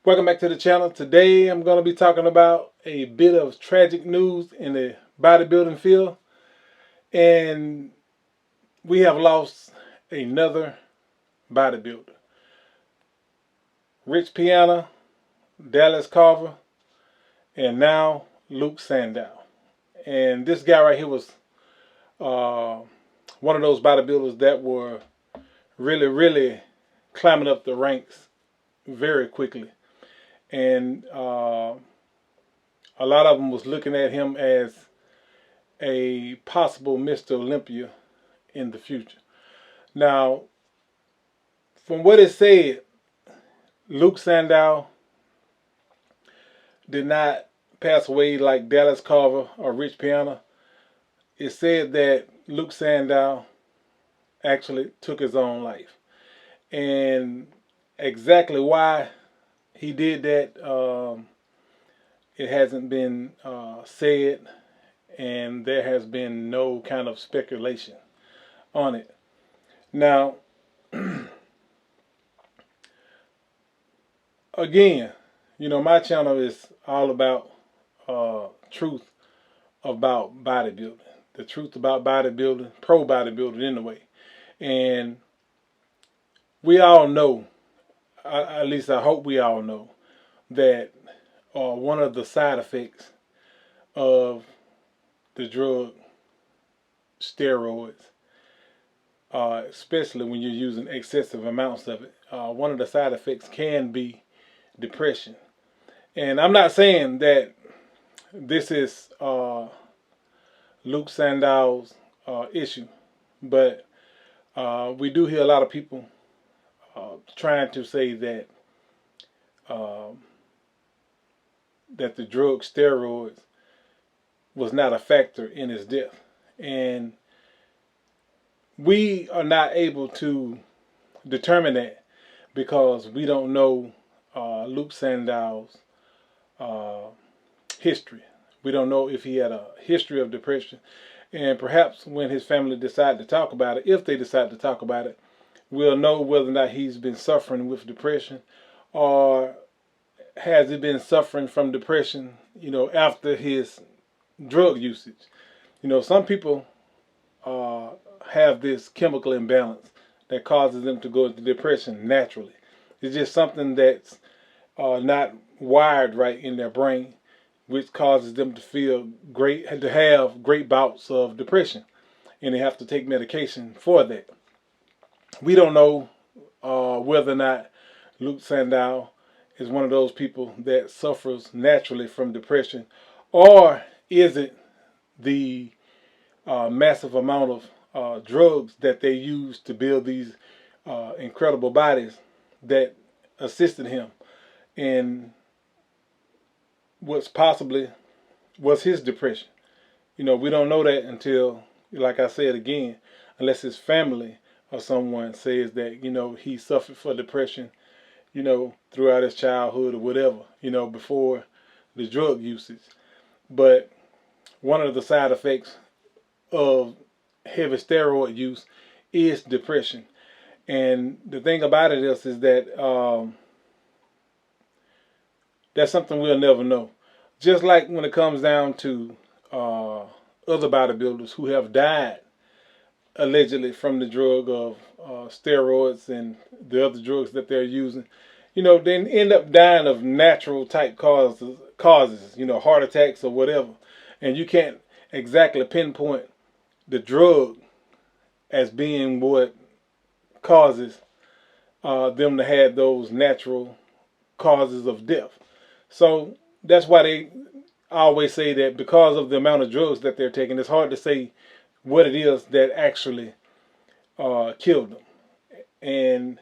Welcome back to the channel. Today I'm going to be talking about a bit of tragic news in the bodybuilding field. And we have lost another bodybuilder. Rich Piana, Dallas Carver, and now Luke Sandoe. And this guy right here was one of those bodybuilders that were really climbing up the ranks very quickly. And a lot of them was looking at him as a possible Mr. Olympia in the future. Now, from what it said, Luke Sandoe did not pass away like Dallas Carver or Rich Piana. It said that Luke Sandoe actually took his own life. And exactly why he did that, it hasn't been said, and there has been no kind of speculation on it. Now, again, my channel is all about truth about bodybuilding. The truth about bodybuilding, pro bodybuilding anyway. And we all know, at least I hope we all know, that one of the side effects of the drug steroids, especially when you're using excessive amounts of it, one of the side effects can be depression. And I'm not saying that this is Luke Sandoe's issue, but we do hear a lot of people trying to say that that the drug steroids was not a factor in his death. And we are not able to determine that because we don't know Luke Sandoe's history. We don't know if he had a history of depression. And perhaps when his family decide to talk about it, if they decide to talk about it, we'll know whether or not he's been suffering with depression, or has he been suffering from depression, after his drug usage. Some people have this chemical imbalance that causes them to go into depression naturally. It's just something that's not wired right in their brain, which causes them to feel great, to have great bouts of depression, and they have to take medication for that. We don't know whether or not Luke Sandoe is one of those people that suffers naturally from depression, or is it the massive amount of drugs that they use to build these incredible bodies that assisted him in what's possibly was his depression. We don't know that until, like I said again, unless his family or someone says that, he suffered from depression, throughout his childhood or whatever, before the drug usage. But one of the side effects of heavy steroid use is depression. And the thing about it is that that's something we'll never know. Just like when it comes down to other bodybuilders who have died allegedly from the drug of steroids and the other drugs that they're using, they end up dying of natural type causes, heart attacks or whatever. And you can't exactly pinpoint the drug as being what causes them to have those natural causes of death. So that's why they always say that because of the amount of drugs that they're taking, it's hard to say what it is that actually killed them. And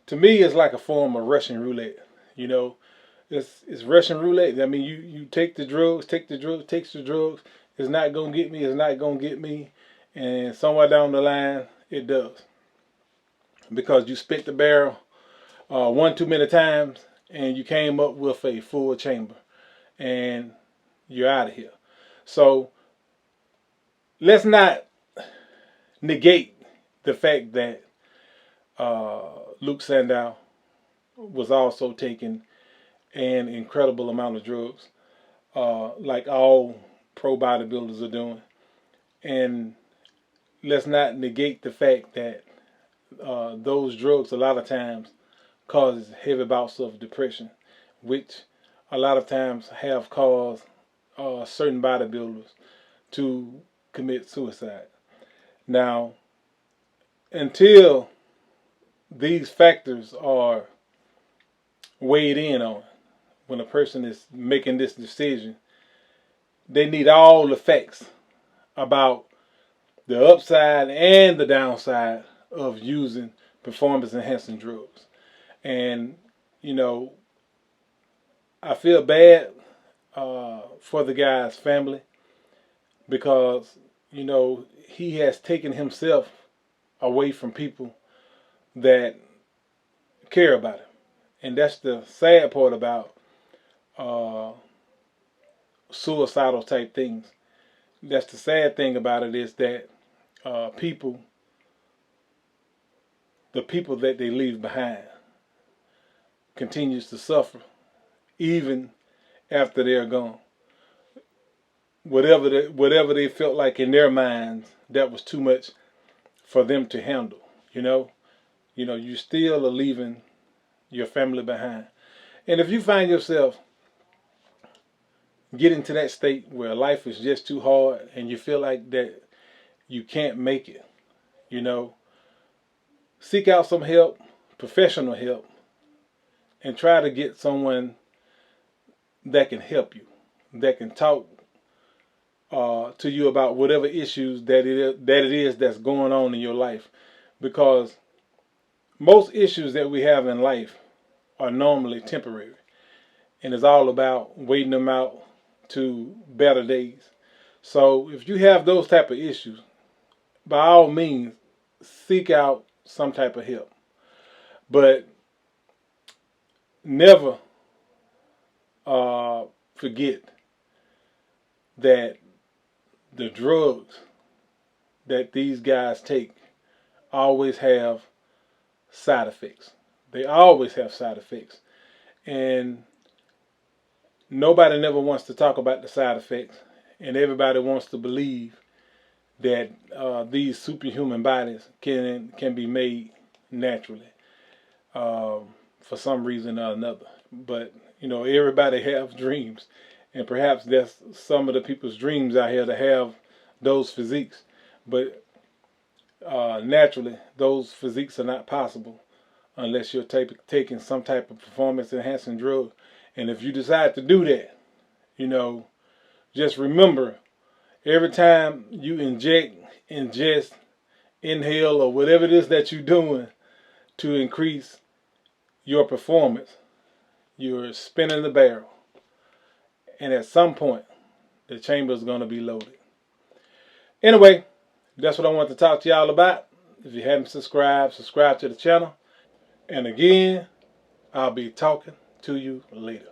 to me, it's like a form of Russian roulette. It's Russian roulette. I mean, you take the drugs, takes the drugs. It's not gonna get me. It's not gonna get me. And somewhere down the line, it does, because you spit the barrel one too many times, and you came up with a full chamber, and you're out of here. So let's not negate the fact that Luke Sandoe was also taking and incredible amount of drugs, like all pro bodybuilders are doing. And let's not negate the fact that those drugs a lot of times causes heavy bouts of depression, which a lot of times have caused certain bodybuilders to commit suicide. Now, until these factors are weighed in on when a person is making this decision, they need all the facts about the upside and the downside of using performance enhancing drugs. And, you know, I feel bad for the guy's family because, you know, he has taken himself away from people that care about him. And that's the sad part about suicidal type things. That's the sad thing about it, is that the people that they leave behind continues to suffer even after they're gone. Whatever they felt like in their minds, that was too much for them to handle. You still are leaving your family behind. And if you find yourself getting to that state where life is just too hard and you feel like that you can't make it, seek out some help, professional help, and try to get someone that can help you, that can talk to you about whatever issues that it is that's going on in your life. Because most issues that we have in life are normally temporary, and it's all about waiting them out to better days. So if you have those type of issues, by all means, seek out some type of help. But never forget that the drugs that these guys take always have side effects. They always have side effects. And nobody never wants to talk about the side effects. And everybody wants to believe that these superhuman bodies can be made naturally for some reason or another. But, everybody have dreams. And perhaps that's some of the people's dreams out here, to have those physiques. But naturally, those physiques are not possible unless you're taking some type of performance enhancing drug. And if you decide to do that, just remember, every time you ingest, inhale, or whatever it is that you're doing to increase your performance, you're spinning the barrel. And at some point, the chamber is going to be loaded. Anyway, that's what I want to talk to y'all about. If you haven't subscribed, subscribe to the channel. And again, I'll be talking to you later.